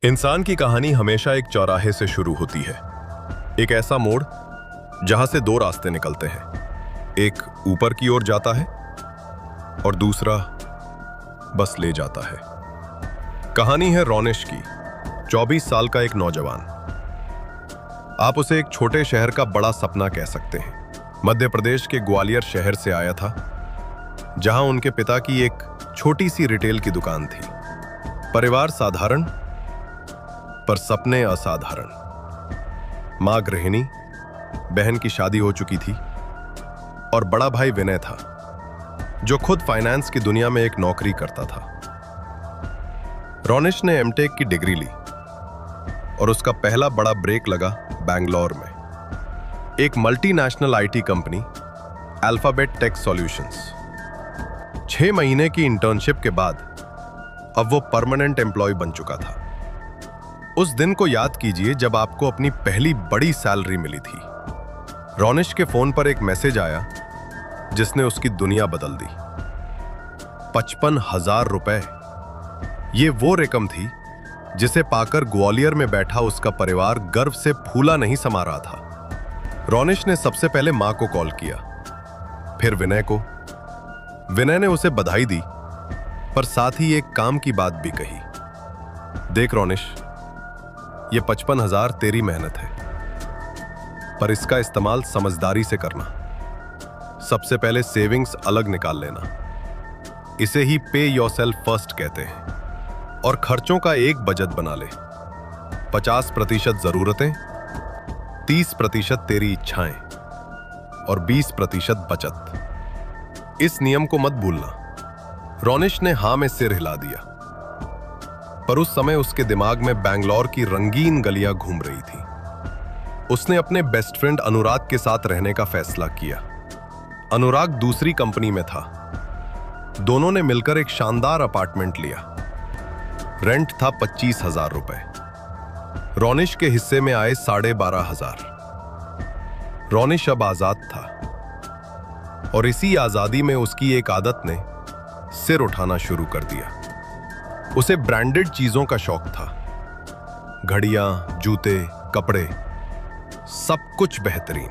इंसान की कहानी हमेशा एक चौराहे से शुरू होती है। एक ऐसा मोड़ जहां से दो रास्ते निकलते हैं, एक ऊपर की ओर जाता है और दूसरा बस ले जाता है। कहानी है रोनिश की। 24 साल का एक नौजवान। आप उसे एक छोटे शहर का बड़ा सपना कह सकते हैं। मध्य प्रदेश के ग्वालियर शहर से आया था, जहां उनके पिता की एक छोटी सी रिटेल की दुकान थी। परिवार साधारण पर सपने असाधारण। मां गृहिणी, बहन की शादी हो चुकी थी और बड़ा भाई विनय था, जो खुद फाइनेंस की दुनिया में एक नौकरी करता था। रोनिश ने एमटेक की डिग्री ली और उसका पहला बड़ा ब्रेक लगा बैंगलोर में, एक multinational IT company Alphabet Tech Solutions. 6 महीने की इंटर्नशिप के बाद अब वो परमानेंट एम्प्लॉय बन चुका था। उस दिन को याद कीजिए जब आपको अपनी पहली बड़ी सैलरी मिली थी। रोनिश के फोन पर एक मैसेज आया जिसने उसकी दुनिया बदल दी। 55,000 रुपए। ये वो रकम थी जिसे पाकर ग्वालियर में बैठा उसका परिवार गर्व से फूला नहीं समा रहा था। रोनिश ने सबसे पहले मां को कॉल किया, फिर विनय को। विनय ने उसे बधाई दी, पर साथ ही एक काम की बात भी कही। देख रोनिश, ये 55,000 तेरी मेहनत है, पर इसका इस्तेमाल समझदारी से करना। सबसे पहले सेविंग्स अलग निकाल लेना। इसे ही पे योरसेल्फ फर्स्ट कहते हैं। और खर्चों का एक बजट बना ले। 50% जरूरतें, 30% तेरी इच्छाएं और 20% बचत। इस नियम को मत भूलना। रोनिश ने हां में सिर हिला दिया, पर उस समय उसके दिमाग में बैंगलोर की रंगीन गलियां घूम रही थी। उसने अपने बेस्ट फ्रेंड अनुराग के साथ रहने का फैसला किया। अनुराग दूसरी कंपनी में था। दोनों ने मिलकर एक शानदार अपार्टमेंट लिया। रेंट था 25,000 रुपए। रोनिश के हिस्से में आए 12,500। रोनिश अब आजाद था और इसी आजादी में उसकी एक आदत ने सिर उठाना शुरू कर दिया। उसे ब्रांडेड चीजों का शौक था। घड़ियां, जूते, कपड़े, सब कुछ बेहतरीन।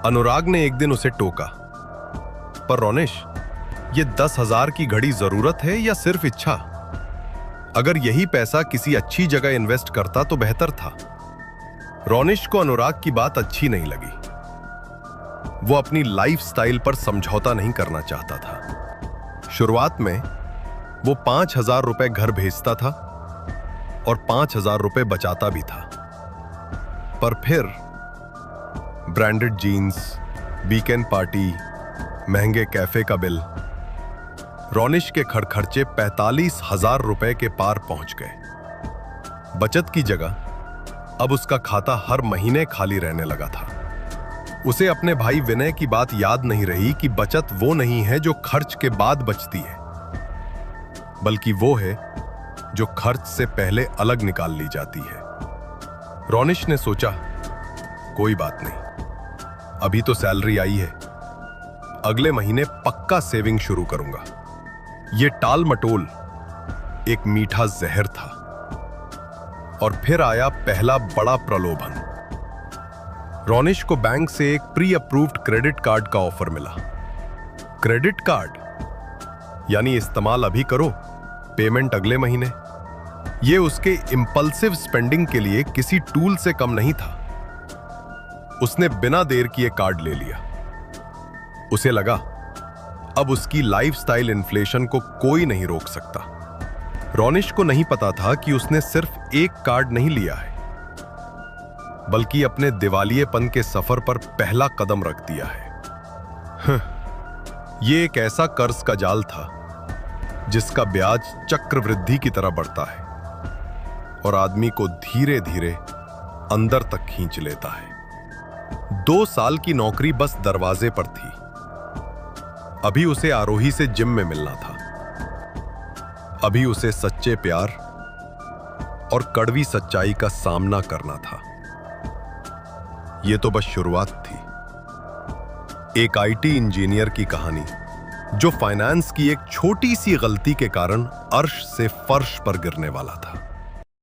अनुराग ने एक दिन उसे टोका, पर रोनिश, ये 10,000 की घड़ी जरूरत है या सिर्फ इच्छा? अगर यही पैसा किसी अच्छी जगह इन्वेस्ट करता तो बेहतर था। रोनिश को अनुराग की बात अच्छी नहीं लगी। वो अपनी लाइफस्टाइल पर समझौता नहीं करना चाहता था। शुरुआत में वो 5,000 रुपए घर भेजता था और 5,000 रुपए बचाता भी था। पर फिर ब्रांडेड जीन्स, वीकेंड पार्टी, महंगे कैफे का बिल, रोनिश के खर्चे 45,000 रुपए के पार पहुंच गए। बचत की जगह अब उसका खाता हर महीने खाली रहने लगा था। उसे अपने भाई विनय की बात याद नहीं रही कि बचत वो नहीं है जो खर्च के बाद बचती है, बल्कि वो है जो खर्च से पहले अलग निकाल ली जाती है। रोनिश ने सोचा, कोई बात नहीं, अभी तो सैलरी आई है, अगले महीने पक्का सेविंग शुरू करूंगा। ये टाल मटोल एक मीठा जहर था। और फिर आया पहला बड़ा प्रलोभन। रोनिश को बैंक से एक प्री अप्रूव्ड क्रेडिट कार्ड का ऑफर मिला। क्रेडिट कार्ड यानी इस्तेमाल अभी करो, पेमेंट अगले महीने। यह उसके इंपल्सिव स्पेंडिंग के लिए किसी टूल से कम नहीं था। उसने बिना देर किए कार्ड ले लिया। उसे लगा अब उसकी लाइफस्टाइल इन्फ्लेशन को कोई नहीं रोक सकता। रोनिश को नहीं पता था कि उसने सिर्फ एक कार्ड नहीं लिया है, बल्कि अपने दिवालियेपन के सफर पर पहला कदम रख दिया है। यह एक ऐसा कर्ज का जाल था जिसका ब्याज चक्रवृद्धि की तरह बढ़ता है और आदमी को धीरे धीरे अंदर तक खींच लेता है। 2 साल की नौकरी बस दरवाजे पर थी। अभी उसे आरोही से जिम में मिलना था। अभी उसे सच्चे प्यार और कड़वी सच्चाई का सामना करना था। यह तो बस शुरुआत थी। एक आईटी इंजीनियर की कहानी जो फाइनेंस की एक छोटी सी गलती के कारण अर्श से फर्श पर गिरने वाला था।